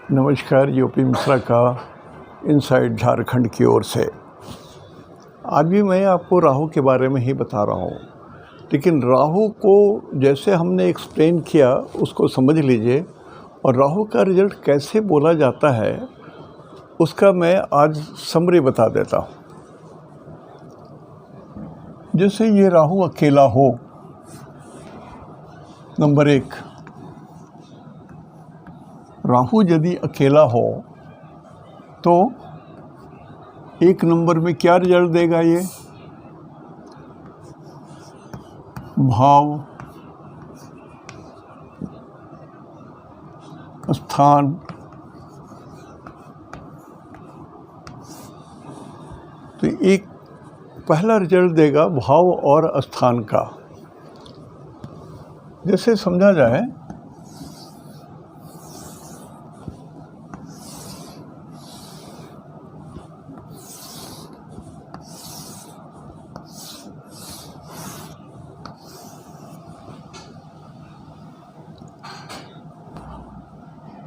नमस्कार, यूपी मिश्रा का इनसाइड झारखंड की ओर से। आज भी मैं आपको राहु के बारे में ही बता रहा हूँ, लेकिन राहु को जैसे हमने एक्सप्लेन किया उसको समझ लीजिए, और राहु का रिजल्ट कैसे बोला जाता है उसका मैं आज समरी बता देता हूँ। जैसे ये राहु अकेला हो, नंबर 1, राहु यदि अकेला हो तो 1 नंबर में क्या रिजल्ट देगा? ये भाव, स्थान, तो एक पहला रिजल्ट देगा भाव और स्थान का। जैसे समझा जाए,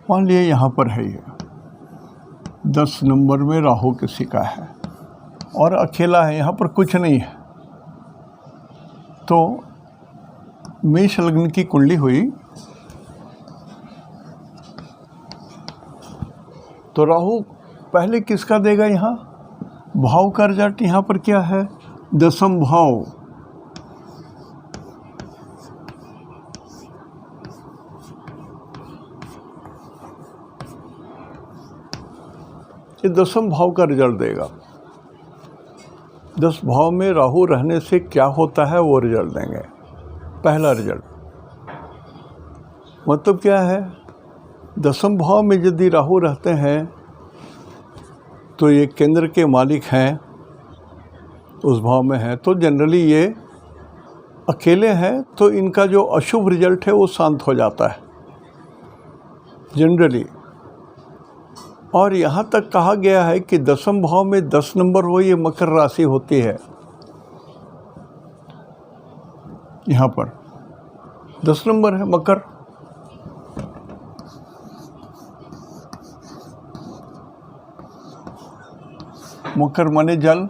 मान लिया यहाँ पर है, ये 10 नंबर में राहु किसी का है और अकेला है, यहाँ पर कुछ नहीं है। तो मेष लग्न की कुंडली हुई तो राहु पहले किसका देगा? यहाँ भाव का रिजल्ट। यहाँ पर क्या है? 10म भाव। ये 10म भाव का रिजल्ट देगा। 10 भाव में राहु रहने से क्या होता है वो रिजल्ट देंगे। पहला रिजल्ट मतलब क्या है? 10म भाव में यदि राहु रहते हैं तो ये केंद्र के मालिक हैं, उस भाव में हैं, तो जनरली ये अकेले हैं तो इनका जो अशुभ रिजल्ट है वो शांत हो जाता है जनरली। और यहाँ तक कहा गया है कि 10म भाव में 10 नंबर हो, ये मकर राशि होती है। यहाँ पर 10 नंबर है मकर। मकर माने जल।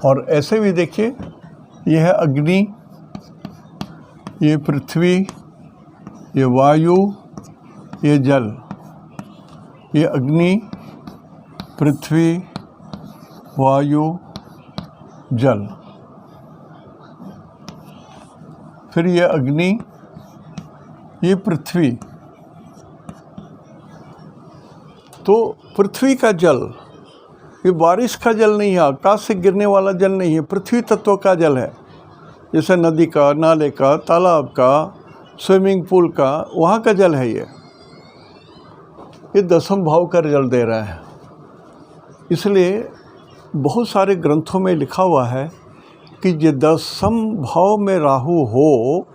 और ऐसे भी देखिए, यह है अग्नि, ये पृथ्वी, ये वायु, ये जल। ये अग्नि, पृथ्वी, वायु, जल। फिर ये अग्नि, ये पृथ्वी। तो पृथ्वी का जल, ये बारिश का जल नहीं है, आकाश से गिरने वाला जल नहीं है, पृथ्वी तत्व का जल है। जैसे नदी का, नाले का, तालाब का, स्विमिंग पूल का, वहाँ का जल है ये 10म भाव का रिजल्ट दे रहा है। इसलिए बहुत सारे ग्रंथों में लिखा हुआ है कि ये 10म भाव में राहु हो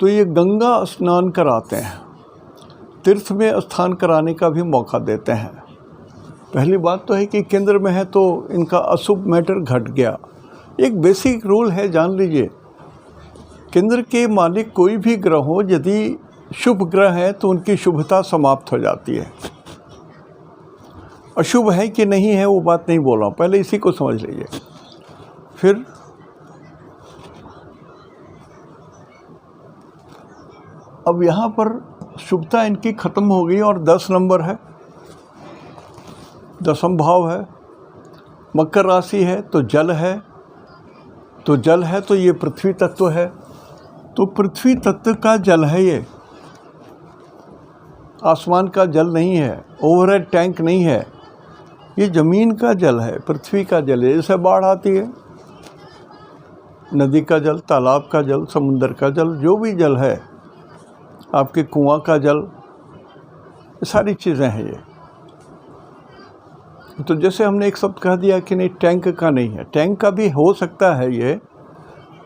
तो ये गंगा स्नान कराते हैं, तीर्थ में स्थान कराने का भी मौका देते हैं। पहली बात तो है कि केंद्र में है तो इनका अशुभ मैटर घट गया। एक बेसिक रूल है, जान लीजिए। केंद्र के मालिक कोई भी ग्रह हो, यदि शुभ ग्रह है तो उनकी शुभता समाप्त हो जाती है। अशुभ है कि नहीं है वो बात नहीं बोल रहा हूँ, पहले इसी को समझ लीजिए। फिर अब यहाँ पर शुभता इनकी खत्म हो गई और 10 नंबर है, 10म भाव है, मकर राशि है, तो जल है। तो जल है तो ये पृथ्वी तत्व है, तो पृथ्वी तत्व का जल है ये, आसमान का जल नहीं है, ओवरहेड टैंक नहीं है, ये ज़मीन का जल है, पृथ्वी का जल है। जैसे बाढ़ आती है, नदी का जल, तालाब का जल, समुद्र का जल, जो भी जल है, आपके कुआं का जल, ये सारी चीज़ें हैं ये। तो जैसे हमने एक शब्द कह दिया कि नहीं, टैंक का नहीं है, टैंक का भी हो सकता है ये,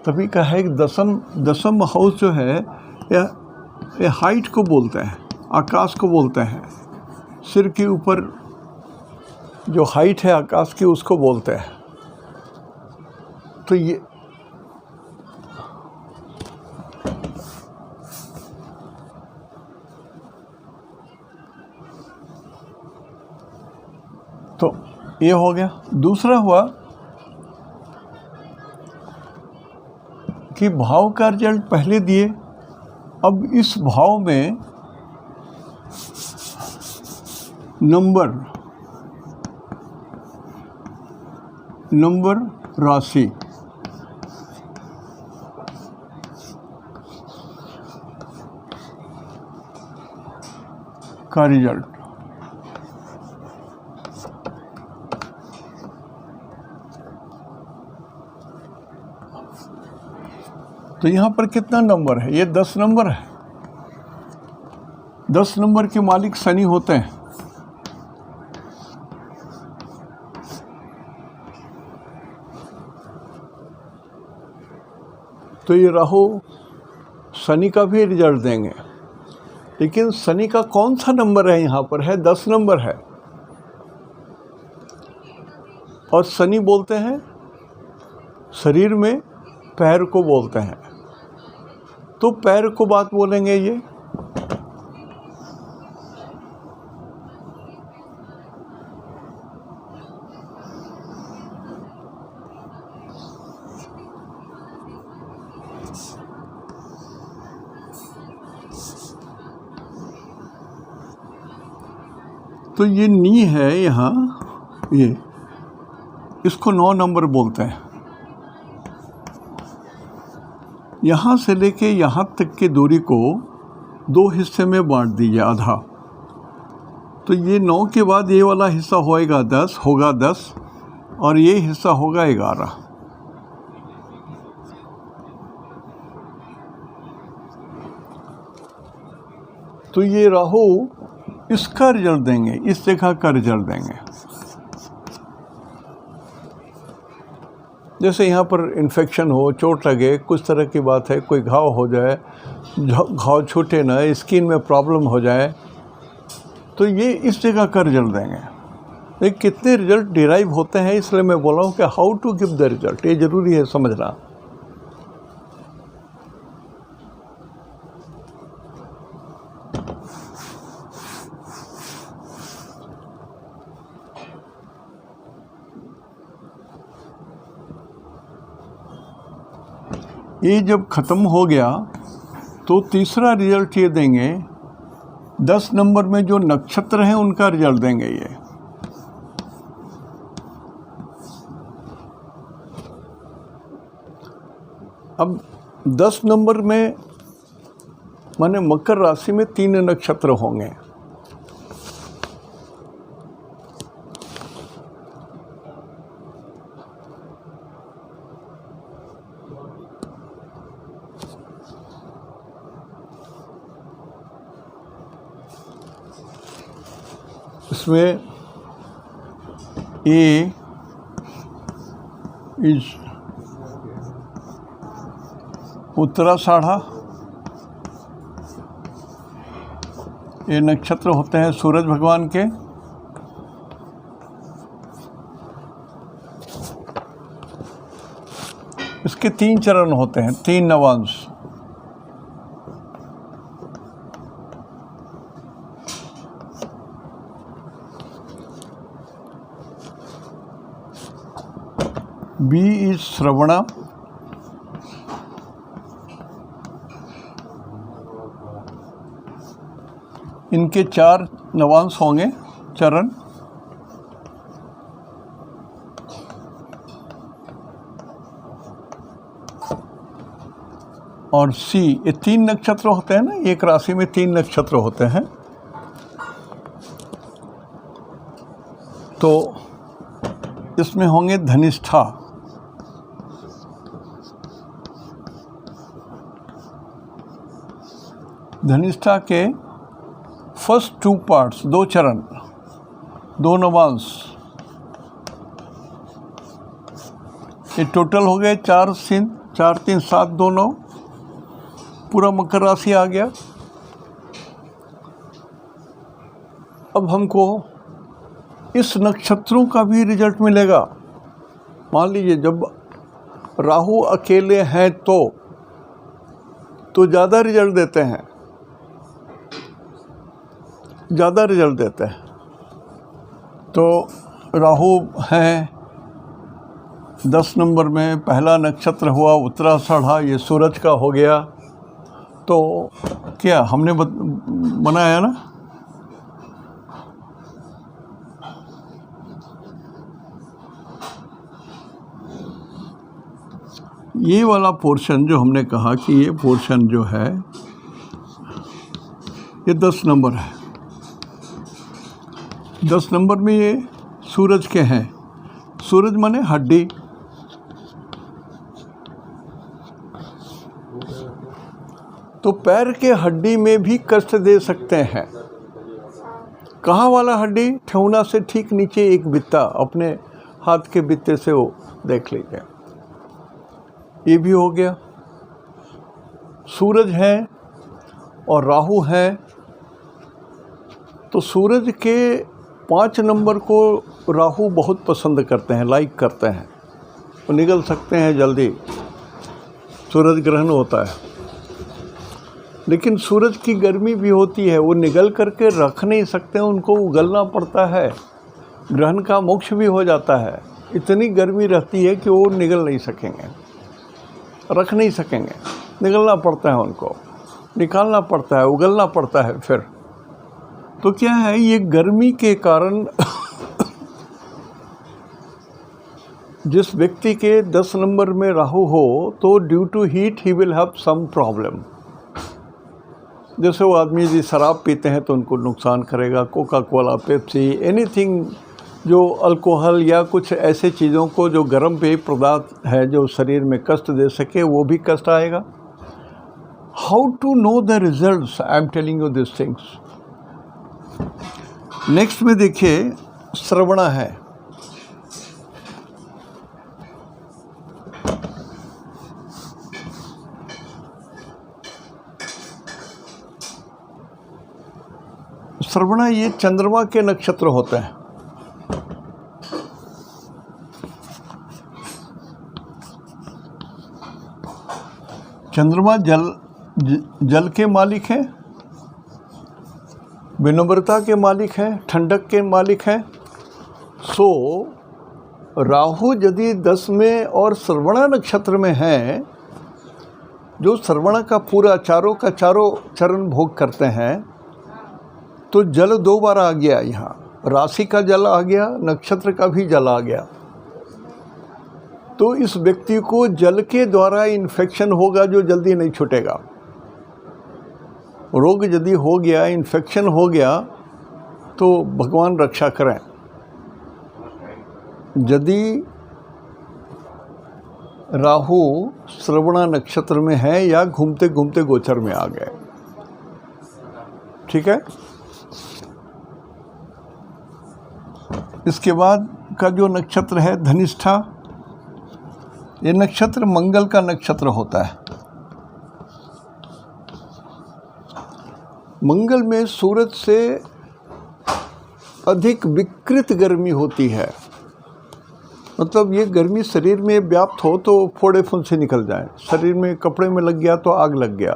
तभी का है कि 10म हाउस जो है ये हाइट को बोलते हैं, आकाश को बोलते हैं। सिर के ऊपर जो हाइट है आकाश की उसको बोलते हैं। तो ये ये हो गया। दूसरा हुआ कि भाव का रिजल्ट पहले दिए, अब इस भाव में नंबर राशि का रिजल्ट। तो यहाँ पर कितना नंबर है? ये 10 नंबर है। 10 नंबर के मालिक शनि होते हैं। तो ये राहु शनि का भी रिजल्ट देंगे, लेकिन शनि का कौन सा नंबर है? यहाँ पर है 10 नंबर है, और शनि बोलते हैं शरीर में पैर को बोलते हैं, तो पैर को बात बोलेंगे ये। तो ये नी है यहाँ, ये इसको 9 नंबर बोलते हैं। यहाँ से लेके यहाँ तक की दूरी को 2 हिस्से में बांट दीजिए, आधा। तो ये 9 के बाद ये वाला हिस्सा होगा 10, और ये हिस्सा होगा 11। तो ये राहु इसका रिजल्ट देंगे, इस जगह का रिजल्ट देंगे। जैसे यहाँ पर इन्फेक्शन हो, चोट लगे, कुछ तरह की बात है, कोई घाव हो जाए, घाव छूटे ना, स्किन में प्रॉब्लम हो जाए, तो ये इस जगह का रिजल्ट देंगे। लेकिन कितने रिजल्ट डिराइव होते हैं, इसलिए मैं बोला हूँ कि how to give the result, ये ज़रूरी है समझना। ये जब ख़त्म हो गया तो तीसरा रिजल्ट ये देंगे, 10 नंबर में जो नक्षत्र हैं उनका रिजल्ट देंगे ये। अब 10 नंबर में माने मकर राशि में 3 नक्षत्र होंगे। इसमें ए इज उत्तराषाढ़ा, ये नक्षत्र होते हैं सूरज भगवान के। इसके 3 चरण होते हैं, 3 नवांश। बी इज श्रवणा, इनके 4 नवांश होंगे, चरण। और सी, ये 3 नक्षत्र होते हैं ना, एक राशि में 3 नक्षत्र होते हैं। तो इसमें होंगे धनिष्ठा, धनिष्ठा के फर्स्ट 2 पार्ट्स, 2 चरण, 2 नवांश, ये टोटल हो गए 4 3 7 2 9, पूरा मकर राशि आ गया। अब हमको इस नक्षत्रों का भी रिजल्ट मिलेगा। मान लीजिए जब राहु अकेले हैं तो ज़्यादा रिजल्ट देते हैं, ज़्यादा रिजल्ट देते हैं। तो राहु हैं 10 नंबर में, पहला नक्षत्र हुआ उत्तराषाढ़ा, ये सूरज का हो गया। तो क्या हमने बनाया ना, ये वाला पोर्शन जो हमने कहा कि ये पोर्शन जो है ये 10 नंबर है। 10 नंबर में ये सूरज के हैं। सूरज माने हड्डी, तो पैर के हड्डी में भी कष्ट दे सकते हैं। कहाँ वाला हड्डी? ठेहुना से ठीक नीचे एक बित्ता, अपने हाथ के बित्ते से वो देख लीजिए, ये भी हो गया। सूरज है और राहु है, तो सूरज के 5 नंबर को राहु बहुत पसंद करते हैं, लाइक करते हैं। वो निगल सकते हैं जल्दी, सूरज ग्रहण होता है, लेकिन सूरज की गर्मी भी होती है, वो निगल करके रख नहीं सकते, उनको उगलना पड़ता है। ग्रहण का मोक्ष भी हो जाता है, इतनी गर्मी रहती है कि वो निगल नहीं सकेंगे, रख नहीं सकेंगे, निगलना पड़ता है, उनको निकालना पड़ता है, उगलना पड़ता है। फिर तो क्या है, ये गर्मी के कारण जिस व्यक्ति के 10 नंबर में राहु हो तो due to heat he will have some problem. जैसे वो आदमी यदि शराब पीते हैं तो उनको नुकसान करेगा, कोका कोला, पेप्सी, एनीथिंग जो अल्कोहल या कुछ ऐसे चीज़ों को जो गर्म पेय पदार्थ है जो शरीर में कष्ट दे सके, वो भी कष्ट आएगा। How to know the results? I am telling you this things. Next में देखिए, श्रवणा है। श्रवणा ये चंद्रमा के नक्षत्र होते हैं। चंद्रमा जल के मालिक हैं, विनम्रता के मालिक हैं, ठंडक के मालिक हैं। सो राहु यदि 10 में और श्रवणा नक्षत्र में है, जो श्रवणा का पूरा चारों का चारों चरण भोग करते हैं, तो जल 2 बार आ गया। यहाँ राशि का जल आ गया, नक्षत्र का भी जल आ गया। तो इस व्यक्ति को जल के द्वारा इन्फेक्शन होगा जो जल्दी नहीं छूटेगा। रोग यदि हो गया, इन्फेक्शन हो गया, तो भगवान रक्षा करें। यदि राहु श्रवणा नक्षत्र में है या घूमते घूमते गोचर में आ गए, ठीक है। इसके बाद का जो नक्षत्र है धनिष्ठा, ये नक्षत्र मंगल का नक्षत्र होता है। मंगल में सूरज से अधिक विकृत गर्मी होती है, मतलब ये गर्मी शरीर में व्याप्त हो तो फोड़े फुंसे निकल जाए, शरीर में कपड़े में लग गया तो आग लग गया,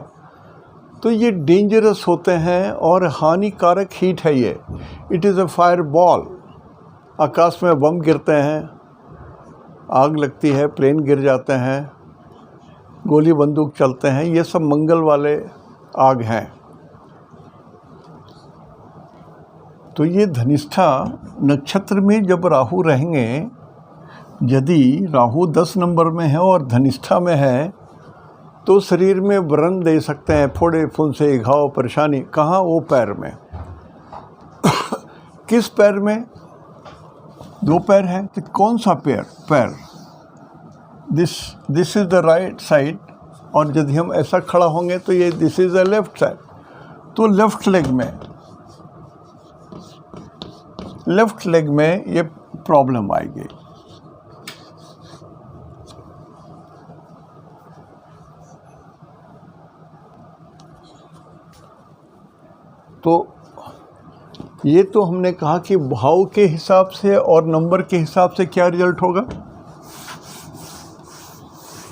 तो ये डेंजरस होते हैं और हानिकारक हीट है ये। It is a fireball. आकाश में बम गिरते हैं, आग लगती है, प्लेन गिर जाते हैं, गोली बंदूक चलते हैं, ये सब मंगल वाले आग हैं। तो ये धनिष्ठा नक्षत्र में जब राहु रहेंगे, यदि राहु 10 नंबर में है और धनिष्ठा में है, तो शरीर में व्रण दे सकते हैं, फोड़े फुंसे, घाव, परेशानी। कहाँ? वो पैर में। किस पैर में? 2 पैर है, तो कौन सा पैर? This is the right side, और यदि हम ऐसा खड़ा होंगे तो ये this is the left side. तो लेफ्ट लेग में ये प्रॉब्लम आएगी। तो ये तो हमने कहा कि भाव के हिसाब से और नंबर के हिसाब से क्या रिजल्ट होगा।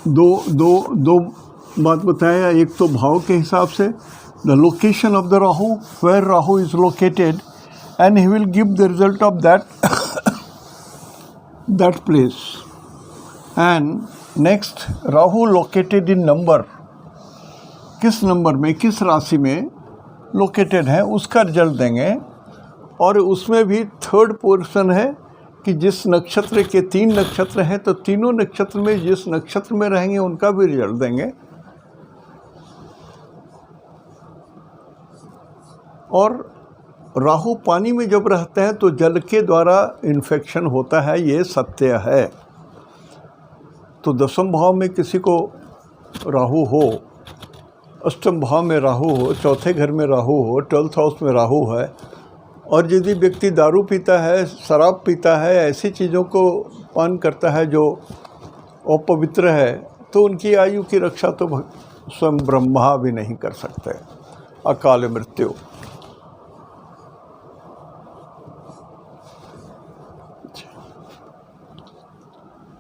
दो बात बताया। एक तो भाव के हिसाब से, the location of the Rahu, where Rahu is located, and he will give the result of that that place. And next, Rahu located in number, किस नंबर में, किस राशि में लोकेटेड है उसका रिजल्ट देंगे। और उसमें भी थर्ड पोर्शन है कि जिस नक्षत्र के 3 नक्षत्र हैं तो तीनों नक्षत्र में जिस नक्षत्र में रहेंगे उनका भी रिजल्ट देंगे। और राहु पानी में जब रहते हैं तो जल के द्वारा इन्फेक्शन होता है, ये सत्य है। तो 10वें भाव में किसी को राहु हो, 8वें भाव में राहु हो, चौथे घर में राहु हो, 12th हाउस में राहु है, और यदि व्यक्ति दारू पीता है, शराब पीता है, ऐसी चीज़ों को पान करता है जो अपवित्र है, तो उनकी आयु की रक्षा तो स्वयं ब्रह्मा भी नहीं कर सकते, अकाल मृत्यु।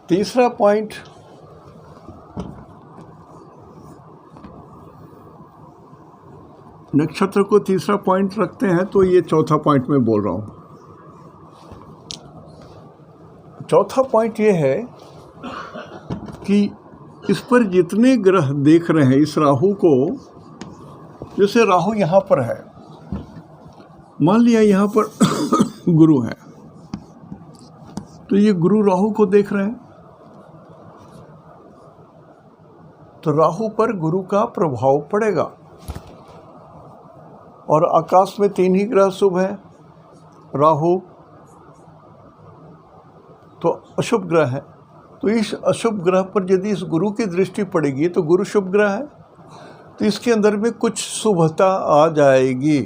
तीसरा पॉइंट, नक्षत्र को तीसरा पॉइंट रखते हैं तो ये चौथा पॉइंट में बोल रहा हूँ। चौथा पॉइंट ये है कि इस पर जितने ग्रह देख रहे हैं इस राहु को, जैसे राहु यहाँ पर है, मान लिया यहाँ पर गुरु है, तो ये गुरु राहु को देख रहे हैं, तो राहु पर गुरु का प्रभाव पड़ेगा। और आकाश में 3 ही ग्रह शुभ हैं, राहु तो अशुभ ग्रह है, तो इस अशुभ ग्रह पर यदि इस गुरु की दृष्टि पड़ेगी तो गुरु शुभ ग्रह है, तो इसके अंदर में कुछ शुभता आ जाएगी।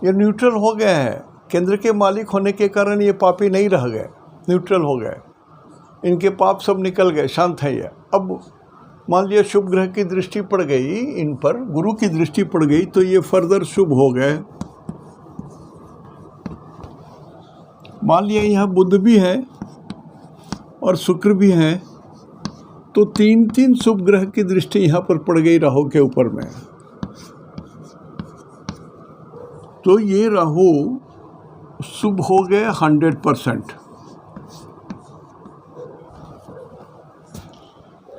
ये न्यूट्रल हो गए हैं, केंद्र के मालिक होने के कारण ये पापी नहीं रह गए, न्यूट्रल हो गए, इनके पाप सब निकल गए, शांत है ये। अब मान लिया शुभ ग्रह की दृष्टि पड़ गई इन पर, गुरु की दृष्टि पड़ गई, तो ये फर्दर शुभ हो गए। मान लिया यहाँ बुध भी है और शुक्र भी है, तो 3 शुभ ग्रह की दृष्टि यहाँ पर पड़ गई राहु के ऊपर में, तो ये राहु शुभ हो गए 100%।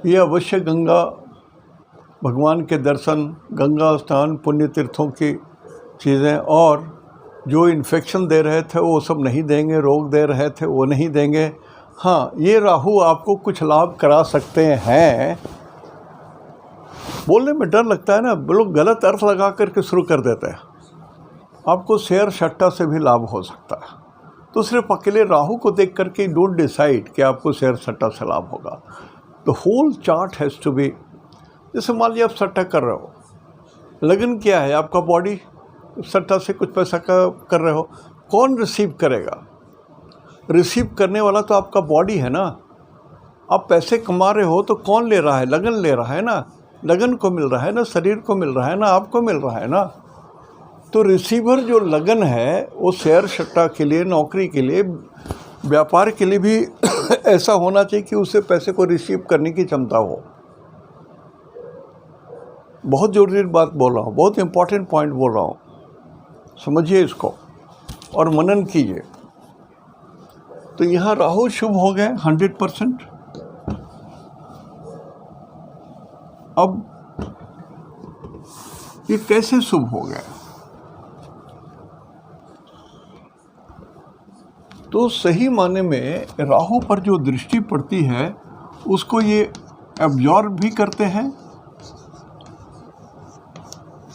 ये अवश्य गंगा भगवान के दर्शन, गंगा स्नान, पुण्य तीर्थों की चीज़ें, और जो इन्फेक्शन दे रहे थे वो सब नहीं देंगे, रोग दे रहे थे वो नहीं देंगे। हाँ, ये राहु आपको कुछ लाभ करा सकते हैं। बोलने में डर लगता है ना, लोग गलत अर्थ लगा करके शुरू कर देते हैं। आपको शेयर सट्टा से भी लाभ हो सकता है, तो सिर्फ अकेले राहु को देख करके डोंट डिसाइड कि आपको शेयर सट्टा से लाभ होगा। The whole chart has to be, जैसे मान लिया आप सट्टा कर रहे हो, लगन क्या है आपका, बॉडी, सट्टा से कुछ पैसा कर रहे हो, कौन रिसीव करेगा? रिसीव करने वाला तो आपका बॉडी है ना। आप पैसे कमा रहे हो तो कौन ले रहा है? लगन ले रहा है ना, लगन को मिल रहा है ना, शरीर को मिल रहा है ना, आपको मिल रहा है ना। तो रिसीवर जो लगन है वो शेयर सट्टा के लिए, नौकरी के लिए, व्यापार के लिए भी ऐसा होना चाहिए कि उसे पैसे को रिसीव करने की क्षमता हो। बहुत ज़रूरी बात बोल रहा हूँ, बहुत इम्पोर्टेंट पॉइंट बोल रहा हूँ, समझिए इसको और मनन कीजिए। तो यहाँ राहु शुभ हो गए 100%। अब ये कैसे शुभ हो गए? तो सही माने में राहु पर जो दृष्टि पड़ती है उसको ये एब्जॉर्ब भी करते हैं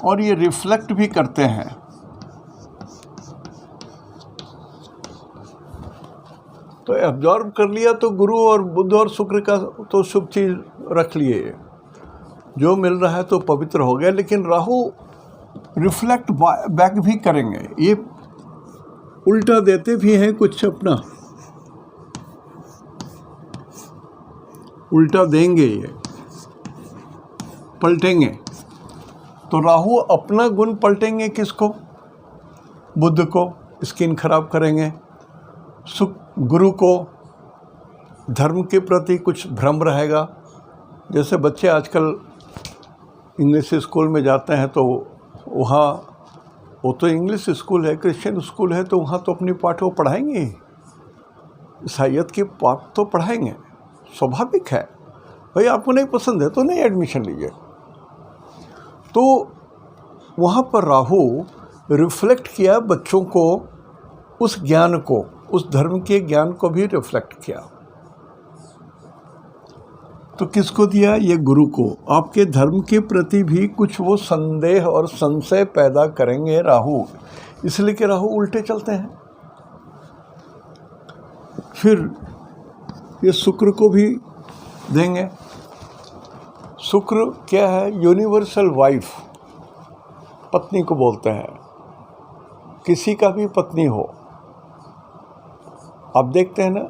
और ये रिफ्लेक्ट भी करते हैं। तो एब्जॉर्ब कर लिया तो गुरु और बुध और शुक्र का तो शुभ चीज़ रख लिए, जो मिल रहा है तो पवित्र हो गया। लेकिन राहु रिफ्लेक्ट बैक भी करेंगे, ये उल्टा देते भी हैं, कुछ अपना उल्टा देंगे, ये पलटेंगे। तो राहु अपना गुण पलटेंगे, किसको? बुध को, स्किन खराब करेंगे। गुरु को धर्म के प्रति कुछ भ्रम रहेगा। जैसे बच्चे आजकल इंग्लिश स्कूल में जाते हैं तो वहाँ, वो तो इंग्लिश स्कूल है, क्रिश्चियन स्कूल है, तो वहाँ तो अपनी पाठ वो पढ़ाएंगे ही। ईसाइयत की बात तो पढ़ाएंगे, स्वाभाविक है। भाई आपको नहीं पसंद है तो नहीं एडमिशन लीजिए। तो वहाँ पर राहु रिफ्लेक्ट किया बच्चों को, उस ज्ञान को, उस धर्म के ज्ञान को भी रिफ्लेक्ट किया। तो किसको दिया? ये गुरु को। आपके धर्म के प्रति भी कुछ वो संदेह और संशय पैदा करेंगे राहु, इसलिए कि राहु उल्टे चलते हैं। फिर ये शुक्र को भी देंगे। शुक्र क्या है? यूनिवर्सल वाइफ, पत्नी को बोलते हैं, किसी का भी पत्नी हो। आप देखते हैं ना,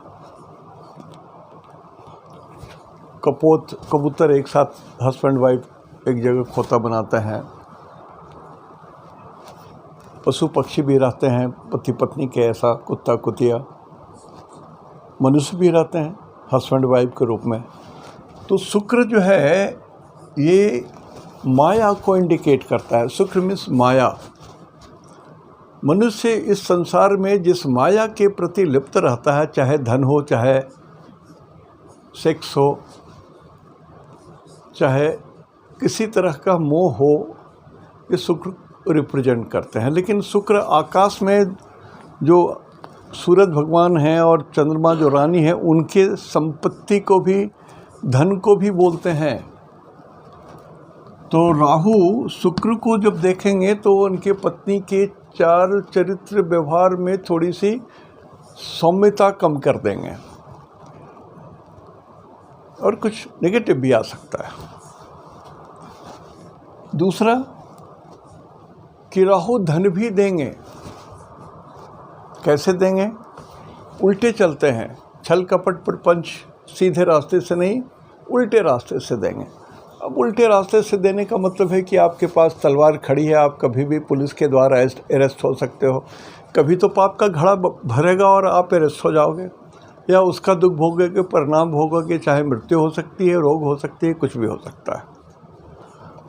कबूतर एक साथ हस्बैंड वाइफ एक जगह खोता बनाते हैं, पशु पक्षी भी रहते हैं पति पत्नी के, ऐसा कुत्ता कुतिया, मनुष्य भी रहते हैं हस्बैंड वाइफ के रूप में। तो शुक्र जो है ये माया को इंडिकेट करता है। शुक्र मीन्स माया। मनुष्य इस संसार में जिस माया के प्रति लिप्त रहता है, चाहे धन हो, चाहे सेक्स हो, चाहे किसी तरह का मोह हो, ये शुक्र रिप्रेजेंट करते हैं। लेकिन शुक्र आकाश में जो सूरज भगवान हैं और चंद्रमा जो रानी है, उनके संपत्ति को भी, धन को भी बोलते हैं। तो राहु शुक्र को जब देखेंगे तो उनके पत्नी के चार चरित्र व्यवहार में थोड़ी सी सौम्यता कम कर देंगे और कुछ नेगेटिव भी आ सकता है। दूसरा कि राहु धन भी देंगे। कैसे देंगे? उल्टे चलते हैं, छल कपट प्रपंच, सीधे रास्ते से नहीं, उल्टे रास्ते से देंगे। अब उल्टे रास्ते से देने का मतलब है कि आपके पास तलवार खड़ी है, आप कभी भी पुलिस के द्वारा अरेस्ट हो सकते हो। कभी तो पाप का घड़ा भरेगा और आप अरेस्ट हो जाओगे, या उसका दुख भोगोगे, परिणाम भोगोगे, चाहे मृत्यु हो सकती है, रोग हो सकती है, कुछ भी हो सकता है।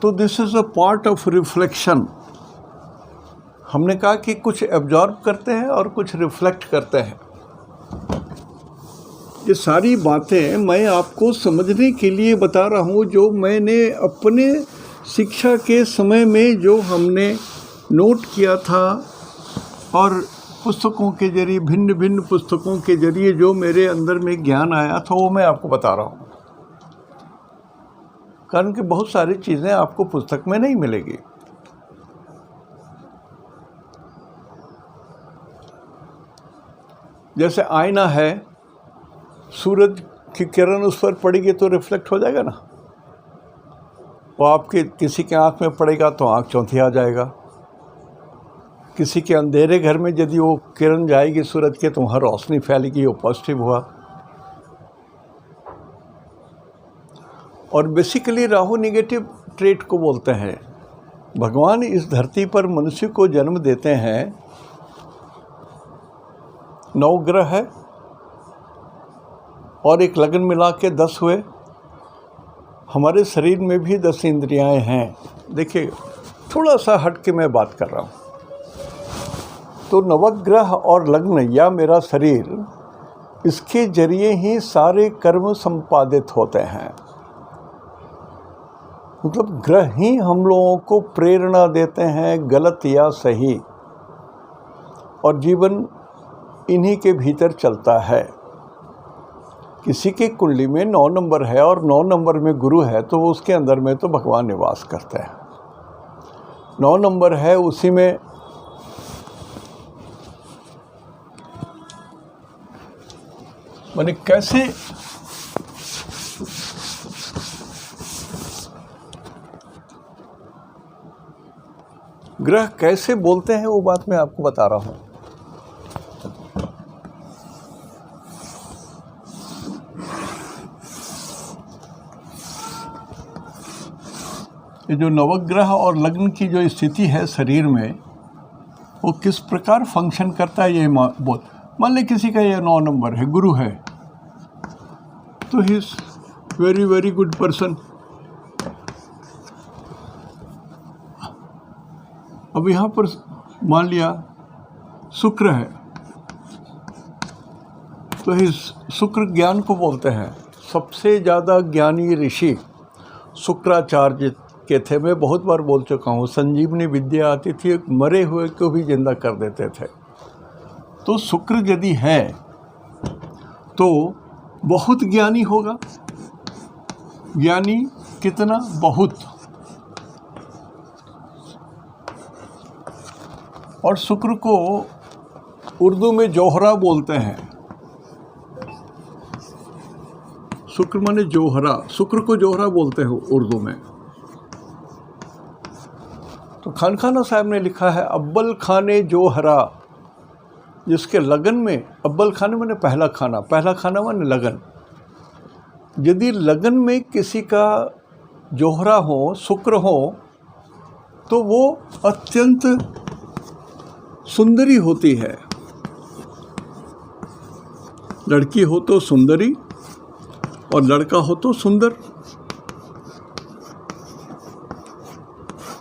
तो this is a part of reflection. हमने कहा कि कुछ एब्जॉर्ब करते हैं और कुछ रिफ्लेक्ट करते हैं। ये सारी बातें मैं आपको समझने के लिए बता रहा हूँ, जो मैंने अपने शिक्षा के समय में जो हमने नोट किया था और पुस्तकों के जरिए, भिन्न भिन्न पुस्तकों के जरिए जो मेरे अंदर में ज्ञान आया था, वो मैं आपको बता रहा हूँ। कारण कि बहुत सारी चीज़ें आपको पुस्तक में नहीं मिलेगी। जैसे आईना है, सूरज की किरण उस पर पड़ेगी तो रिफ्लेक्ट हो जाएगा ना। वो आपके किसी के आँख में पड़ेगा तो आँख चौंधिया जाएगा। किसी के अंधेरे घर में यदि वो किरण जाएगी सूरज के तो वहाँ रोशनी फैलेगी, वो पॉजिटिव हुआ। और बेसिकली राहु नेगेटिव ट्रेट को बोलते हैं। भगवान इस धरती पर मनुष्य को जन्म देते हैं, 9 ग्रह है और एक लगन मिला के 10 हुए। हमारे शरीर में भी 10 इंद्रियाएं हैं। देखिए, थोड़ा सा हट के मैं बात कर रहा हूँ। तो नवग्रह और लग्न या मेरा शरीर, इसके जरिए ही सारे कर्म संपादित होते हैं। मतलब ग्रह ही हम लोगों को प्रेरणा देते हैं, गलत या सही, और जीवन इन्हीं के भीतर चलता है। किसी के कुंडली में 9 नंबर है और 9 नंबर में गुरु है, तो उसके अंदर में तो भगवान निवास करते हैं। 9 नंबर है, उसी में माने कैसे ग्रह कैसे बोलते हैं, वो बात मैं आपको बता रहा हूँ। ये जो नवग्रह और लग्न की जो स्थिति है शरीर में, वो किस प्रकार फंक्शन करता है ये बोल। मान ले किसी का ये 9 नंबर है, गुरु है, तो he is very very good person. अब यहाँ पर मान लिया शुक्र है, तो इस शुक्र ज्ञान को बोलते हैं। सबसे ज़्यादा ज्ञानी ऋषि शुक्राचार्य के थे। मैं बहुत बार बोल चुका हूँ, संजीवनी विद्या आती थी, एक मरे हुए को भी जिंदा कर देते थे। तो शुक्र यदि है तो बहुत ज्ञानी होगा। ज्ञानी कितना? बहुत। और शुक्र को उर्दू में जोहरा बोलते हैं। शुक्र माने जोहरा, शुक्र को जोहरा बोलते हैं उर्दू में। तो खानखाना साहब ने लिखा है, अव्वल खाने जोहरा, जिसके लगन में, अव्वल खाने माने पहला खाना, पहला खाना माने लगन। यदि लगन में किसी का जोहरा हो, शुक्र हो, तो वो अत्यंत सुंदरी होती है। लड़की हो तो सुंदरी और लड़का हो तो सुंदर।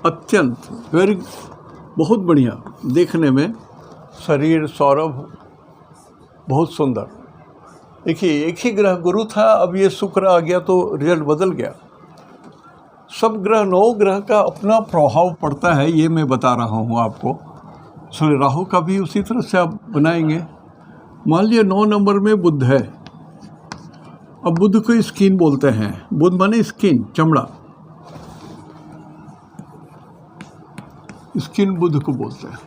अत्यंत वेरी, बहुत बढ़िया देखने में, शरीर सौरभ बहुत सुंदर। देखिए, एक ही ग्रह गुरु था, अब ये शुक्र आ गया तो रिजल्ट बदल गया। सब ग्रह, 9 ग्रह का अपना प्रभाव पड़ता है, ये मैं बता रहा हूँ आपको। इसलिए राहु का भी उसी तरह से आप बनाएंगे। मान लिया 9 नंबर में बुध है। अब बुध को स्किन बोलते हैं। बुध माने स्किन, चमड़ा। स्किन बुध को बोलते हैं।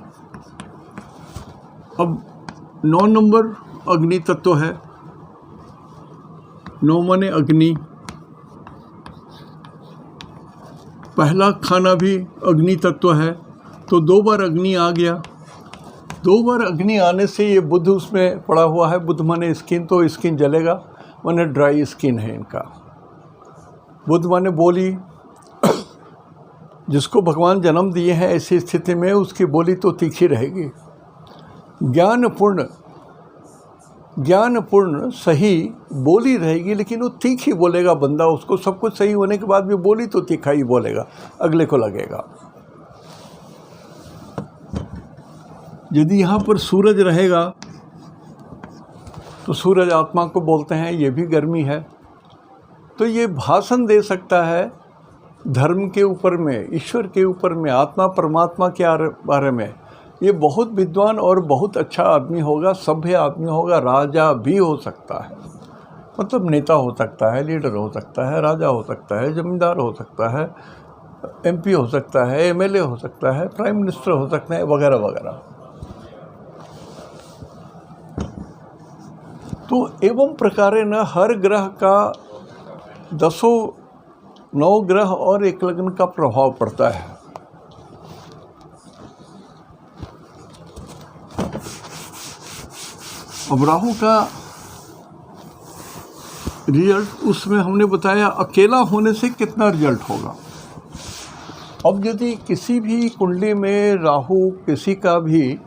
अब 9 नंबर अग्नि तत्व है। 9 माने अग्नि। पहला खाना भी अग्नि तत्व है, तो 2 बार अग्नि आ गया। 2 बार अग्नि आने से ये बुध उसमें पड़ा हुआ है। बुध माने स्किन, तो स्किन जलेगा, माने ड्राई स्किन है इनका। बुध माने बोली। जिसको भगवान जन्म दिए हैं ऐसी स्थिति में, उसकी बोली तो तीखी रहेगी। ज्ञानपूर्ण सही बोली रहेगी, लेकिन वो तीखी बोलेगा बंदा। उसको सब कुछ सही होने के बाद भी बोली तो तीखा ही बोलेगा, अगले को लगेगा। यदि यहाँ पर सूरज रहेगा तो सूरज आत्मा को बोलते हैं, ये भी गर्मी है। तो ये भाषण दे सकता है धर्म के ऊपर में, ईश्वर के ऊपर में, आत्मा परमात्मा के बारे में। ये बहुत विद्वान और बहुत अच्छा आदमी होगा, सभ्य आदमी होगा। राजा भी हो सकता है, मतलब नेता हो सकता है, लीडर हो सकता है, राजा हो सकता है, जमींदार हो सकता है, एमपी हो सकता है, एमएलए हो सकता है, प्राइम मिनिस्टर हो सकता है, वगैरह वगैरह। तो एवं प्रकारे न हर ग्रह का 9 ग्रह और एक लग्न का प्रभाव पड़ता है। अब राहु का रिजल्ट उसमें हमने बताया, अकेला होने से कितना रिजल्ट होगा। अब यदि किसी भी कुंडली में राहु किसी का भी,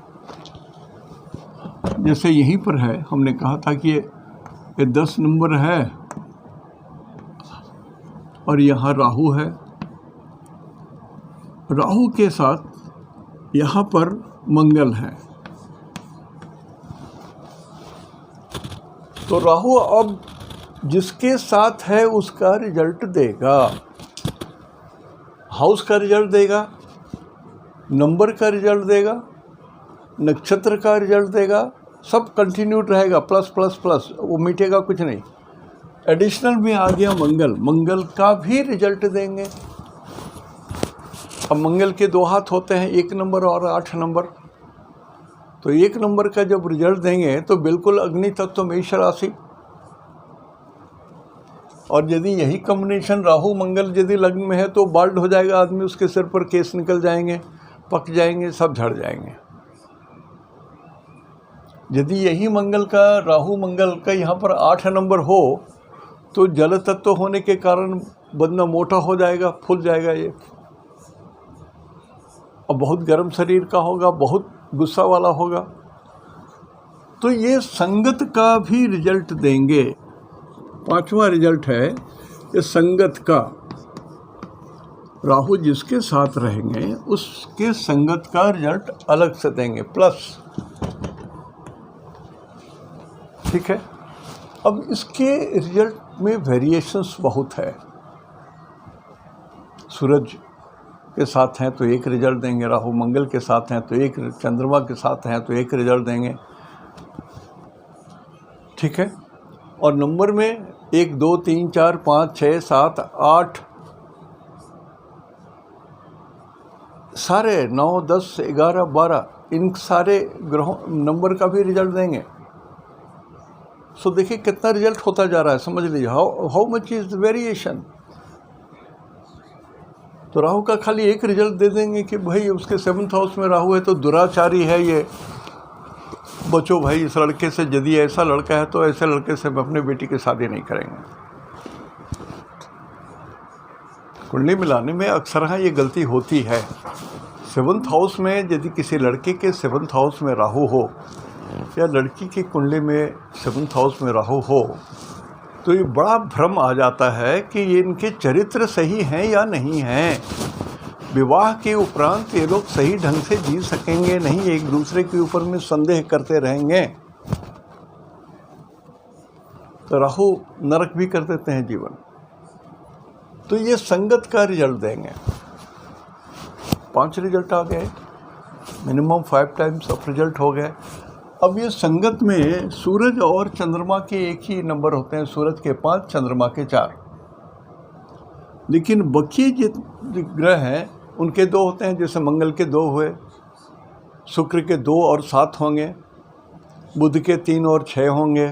जैसे यहीं पर है, हमने कहा था कि ये 10 नंबर है और यहाँ राहु है। राहु के साथ यहाँ पर मंगल है। तो राहु अब जिसके साथ है उसका रिजल्ट देगा। हाउस का रिजल्ट देगा, नंबर का रिजल्ट देगा, नक्षत्र का रिजल्ट देगा। सब कंटिन्यूड रहेगा, प्लस प्लस प्लस, वो मिटेगा कुछ नहीं। एडिशनल में आ गया मंगल, मंगल का भी रिजल्ट देंगे। अब मंगल के 2 हाथ होते हैं, 1 नंबर और 8 नंबर। तो 1 नंबर का जब रिजल्ट देंगे तो बिल्कुल अग्नि तत्व मेष राशि। और यदि यही कॉम्बिनेशन राहु मंगल यदि लग्न में है तो बाल्ड हो जाएगा आदमी, उसके सिर पर केस निकल जाएंगे, पक जाएंगे, सब झड़ जाएंगे। यदि यही मंगल का, राहु मंगल का यहाँ पर 8 नंबर हो तो जल तत्व होने के कारण बंदा मोटा हो जाएगा, फूल जाएगा ये, और बहुत गर्म शरीर का होगा, बहुत गुस्सा वाला होगा। तो ये संगत का भी रिजल्ट देंगे। 5वां रिजल्ट है ये संगत का। राहु जिसके साथ रहेंगे उसके संगत का रिजल्ट अलग से देंगे, प्लस। ठीक है। अब इसके रिजल्ट में वेरिएशंस बहुत है। सूरज के साथ हैं तो एक रिजल्ट देंगे, राहु मंगल के साथ हैं तो एक, चंद्रमा के साथ हैं तो एक रिजल्ट देंगे, ठीक है। और नंबर में 1 2 3 4 5 6 7 8 सारे 9 10 11 12 इन सारे ग्रहों नंबर का भी रिजल्ट देंगे। सो देखिए कितना रिजल्ट होता जा रहा है, समझ लीजिए हाउ मच इज वेरिएशन। तो राहु का खाली एक रिजल्ट दे देंगे कि भाई उसके 7th हाउस में राहु है तो दुराचारी है, ये बचो भाई इस लड़के से, यदि ऐसा लड़का है तो ऐसे लड़के से हम अपने बेटी की शादी नहीं करेंगे। कुंडली मिलाने में अक्सर ये गलती होती है। 7th हाउस में यदि किसी लड़के के 7th हाउस में राहु हो या लड़की की कुंडली में 7th हाउस में राहु हो तो ये बड़ा भ्रम आ जाता है कि ये इनके चरित्र सही हैं या नहीं हैं, विवाह के उपरांत ये लोग सही ढंग से जी सकेंगे नहीं, एक दूसरे के ऊपर में संदेह करते रहेंगे। तो राहु नरक भी कर देते हैं जीवन। तो ये संगत का रिजल्ट देंगे। 5 रिजल्ट आ गए, मिनिमम 5 टाइम्स ऑफ रिजल्ट हो गए। अब ये संगत में सूरज और चंद्रमा के एक ही नंबर होते हैं, सूरज के 5 चंद्रमा के 4, लेकिन बाकी जितने ग्रह हैं उनके 2 होते हैं। जैसे मंगल के 2 हुए, शुक्र के 2 और 7 होंगे, बुध के 3 और 6 होंगे,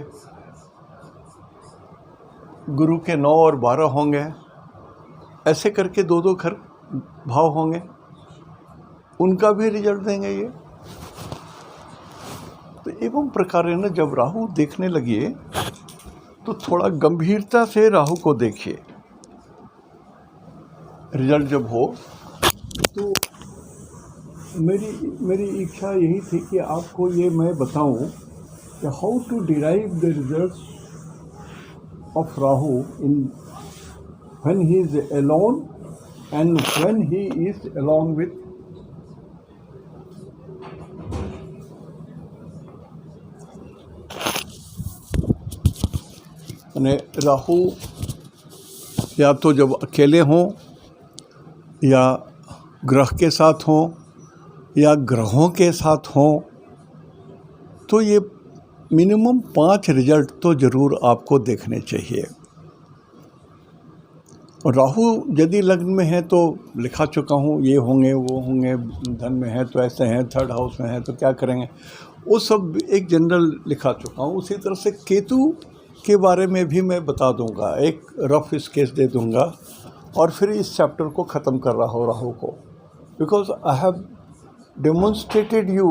गुरु के 9 और 12 होंगे, ऐसे करके 2-2 घर भाव होंगे, उनका भी रिजल्ट देंगे ये। तो एवं प्रकार न जब राहु देखने लगिए तो थोड़ा गंभीरता से राहु को देखिए। रिजल्ट जब हो तो मेरी इच्छा यही थी कि आपको ये मैं बताऊं कि how to derive the results of Rahu in when he is alone and when he is along with Rahu या तो जब अकेले हों या ग्रह के साथ हों या ग्रहों के साथ हों तो ये मिनिमम 5 रिजल्ट तो ज़रूर आपको देखने चाहिए। और राहु यदि लग्न में है तो लिखा चुका हूँ, ये होंगे वो होंगे, धन में है तो ऐसे हैं, 3rd हाउस में है तो क्या करेंगे, वो सब एक जनरल लिखा चुका हूँ। उसी तरह से केतु के बारे में भी मैं बता दूंगा, एक रफ स्केच दे दूंगा और फिर इस चैप्टर को ख़त्म कर रहा हूँ राहु को, because I have demonstrated you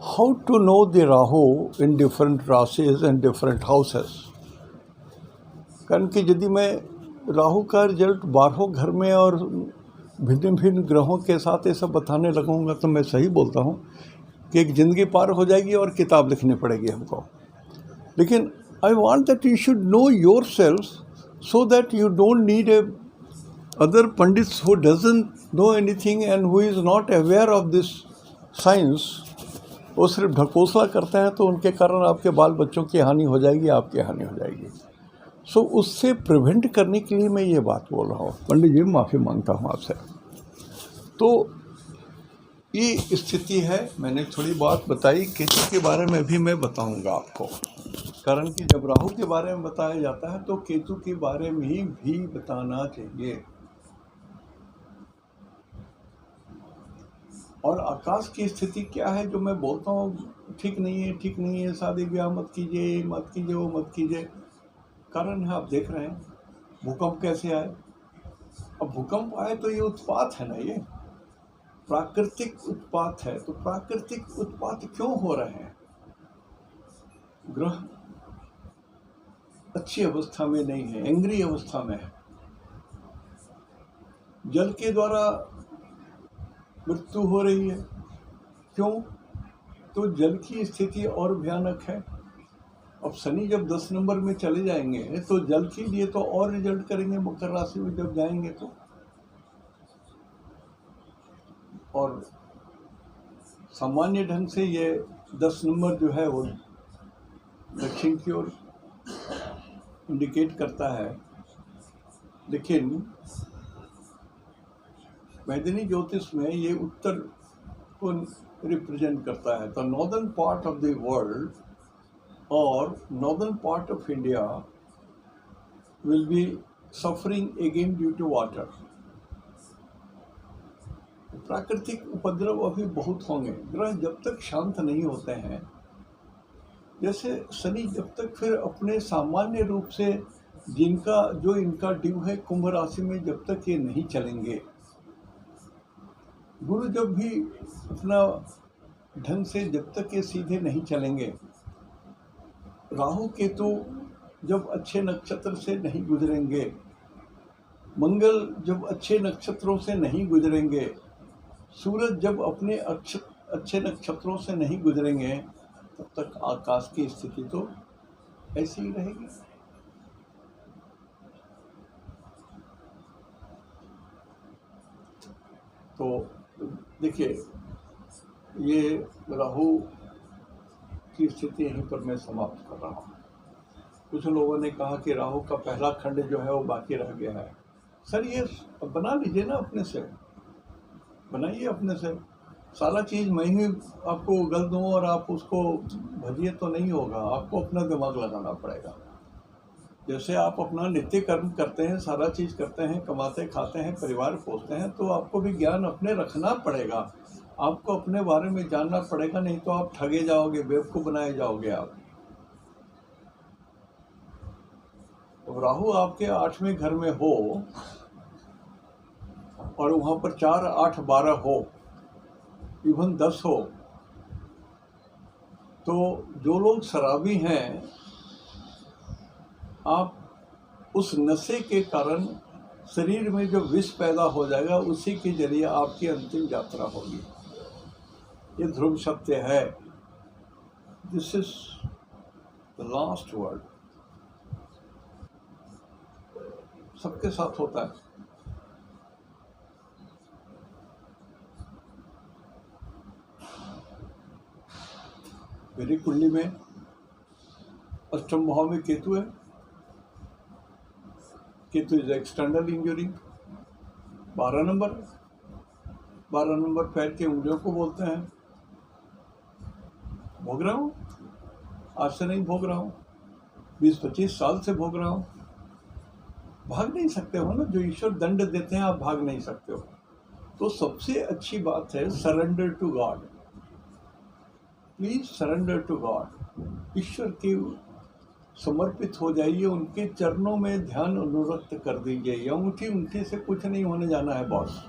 how to know the Rahu in different राशिज एंड डिफरेंट हाउसेस। कारण कि यदि मैं राहु का रिजल्ट 12 घर में और भिन्न भिन्न ग्रहों के साथ ये सब बताने लगूंगा तो मैं सही बोलता हूँ कि एक ज़िंदगी पार हो जाएगी और किताब लिखनी पड़ेगी हमको। लेकिन I want that you should know yourselves so that you don't need a other pundits who doesn't know anything and who is not aware of this science। वो सिर्फ ढकोसला करते हैं तो उनके कारण आपके बाल बच्चों की हानि हो जाएगी, आपकी हानि हो जाएगी। सो उससे प्रिवेंट करने के लिए मैं ये बात बोल रहा हूँ। पंडित जी माफ़ी मांगता हूँ आपसे। तो ये स्थिति है, मैंने थोड़ी बात बताई। केतु के बारे में भी मैं बताऊँगा आपको, कारण कि जब राहु के बारे में बताया जाता है तो केतु के बारे में भी बताना चाहिए। और आकाश की स्थिति क्या है जो मैं बोलता हूँ ठीक नहीं है, ठीक नहीं है, शादी ब्याह मत कीजिए, मत कीजिए, वो मत कीजिए। कारण है, आप देख रहे हैं भूकंप कैसे आए। अब भूकंप आए तो ये उत्पात है ना, ये प्राकृतिक उत्पात है। तो प्राकृतिक उत्पात क्यों हो रहे हैं? ग्रह अच्छी अवस्था में नहीं है, एंग्री अवस्था में है। जल के द्वारा मृत्यु हो रही है। क्यों? तो जल की स्थिति और भयानक है। अब शनि जब 10 नंबर में चले जाएंगे तो जल के लिए तो और रिजल्ट करेंगे मकर राशि में जब जाएंगे तो। और सामान्य ढंग से ये 10 नंबर जो है वो दक्षिण की ओर इंडिकेट करता है, लेकिन मैदानी ज्योतिष में ये उत्तर को रिप्रेजेंट करता है। The northern part of the world और northern part of India will be suffering again due to water. प्राकृतिक उपद्रव अभी बहुत होंगे। ग्रह जब तक शांत नहीं होते हैं, जैसे शनि जब तक फिर अपने सामान्य रूप से जो इनका ड्यू है कुंभ राशि में, जब तक ये नहीं चलेंगे, गुरु जब भी अपना ढंग से जब तक ये सीधे नहीं चलेंगे, राहु केतु जब अच्छे नक्षत्र से नहीं गुजरेंगे, मंगल जब अच्छे नक्षत्रों से नहीं गुजरेंगे, सूरज जब अपने अच्छे नक्षत्रों से नहीं गुजरेंगे, तब तक आकाश की स्थिति तो ऐसी ही रहेगी। तो देखिए, ये राहु की स्थिति यहीं पर मैं समाप्त कर रहा हूँ। कुछ लोगों ने कहा कि राहु का पहला खंड जो है वो बाकी रह गया है। सर ये बना लीजिए ना, अपने से बनाइए, अपने से। सारा चीज़ मैं ही आपको उगल दूँ और आप उसको भजिए तो नहीं होगा, आपको अपना दिमाग लगाना पड़ेगा। जैसे आप अपना नित्य कर्म करते हैं, सारा चीज़ करते हैं, कमाते खाते हैं, परिवार पोसते हैं, तो आपको भी ज्ञान अपने रखना पड़ेगा। आपको अपने बारे में जानना पड़ेगा, नहीं तो आप ठगे जाओगे, बेवकूफ़ बनाए जाओगे आप। तो राहु आपके 8वें घर में हो और वहाँ पर 4, 8, 12 हो, इवन 10 हो, तो जो लोग शराबी हैं, आप उस नशे के कारण शरीर में जो विष पैदा हो जाएगा, उसी के जरिए आपकी अंतिम यात्रा होगी। ये ध्रुव सत्य है। This is the last word. सबके साथ होता है। मेरी कुंडली में अष्टम भाव में केतु है। Ketu is external injury. 12 number पैर की उंगलियों को बोलते हैं। भोग रहा हूँ, आज से नहीं भोग रहा हूँ, 20-25 साल से भोग रहा हूँ। भाग नहीं सकते हो ना, जो ईश्वर दंड देते हैं आप भाग नहीं सकते हो। तो सबसे अच्छी बात है surrender to God. Please surrender to God. ईश्वर के समर्पित हो जाइए, उनके चरणों में ध्यान अनुरक्त कर दीजिए। या उंगली से कुछ नहीं होने जाना है बॉस।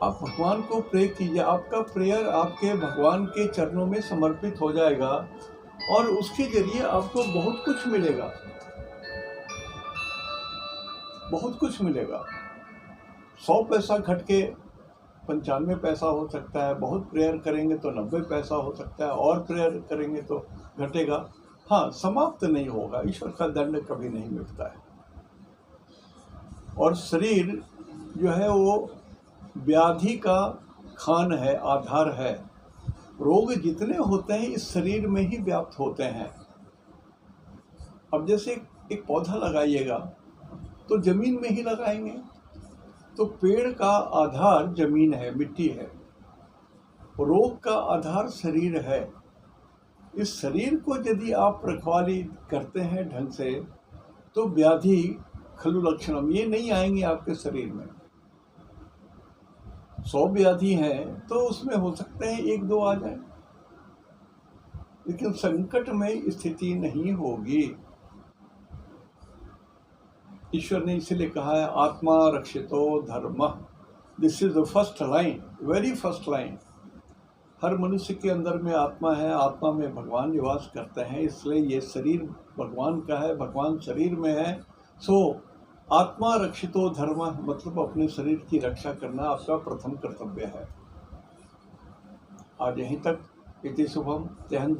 आप भगवान को प्रे कीजिए, आपका प्रेयर आपके भगवान के चरणों में समर्पित हो जाएगा और उसके जरिए आपको बहुत कुछ मिलेगा, बहुत कुछ मिलेगा। 100 पैसा घट के 95 पैसा हो सकता है। बहुत प्रेयर करेंगे तो 90 पैसा हो सकता है, और प्रेयर करेंगे तो घटेगा। हाँ, समाप्त नहीं होगा। ईश्वर का दंड कभी नहीं मिटता है। और शरीर जो है वो व्याधि का खान है, आधार है। रोग जितने होते हैं इस शरीर में ही व्याप्त होते हैं। अब जैसे एक पौधा लगाइएगा तो जमीन में ही लगाएंगे, तो पेड़ का आधार जमीन है, मिट्टी है। रोग का आधार शरीर है। इस शरीर को यदि आप रखवाली करते हैं ढंग से, तो व्याधि खलु लक्षणम ये नहीं आएंगे आपके शरीर में। 100 व्याधि हैं तो उसमें हो सकते हैं 1-2 आ जाए, लेकिन संकट में स्थिति नहीं होगी। ईश्वर ने इसीलिए कहा है आत्मा रक्षितो धर्म। This is the first line, very first line. हर मनुष्य के अंदर में आत्मा है, आत्मा में भगवान निवास करते हैं, इसलिए ये शरीर भगवान का है, भगवान शरीर में है। सो आत्मा रक्षितो धर्म मतलब अपने शरीर की रक्षा करना आपका प्रथम कर्तव्य है। आज यहीं तक। इति शुभम। जय हिंद।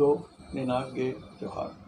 निनाग्य जोहार।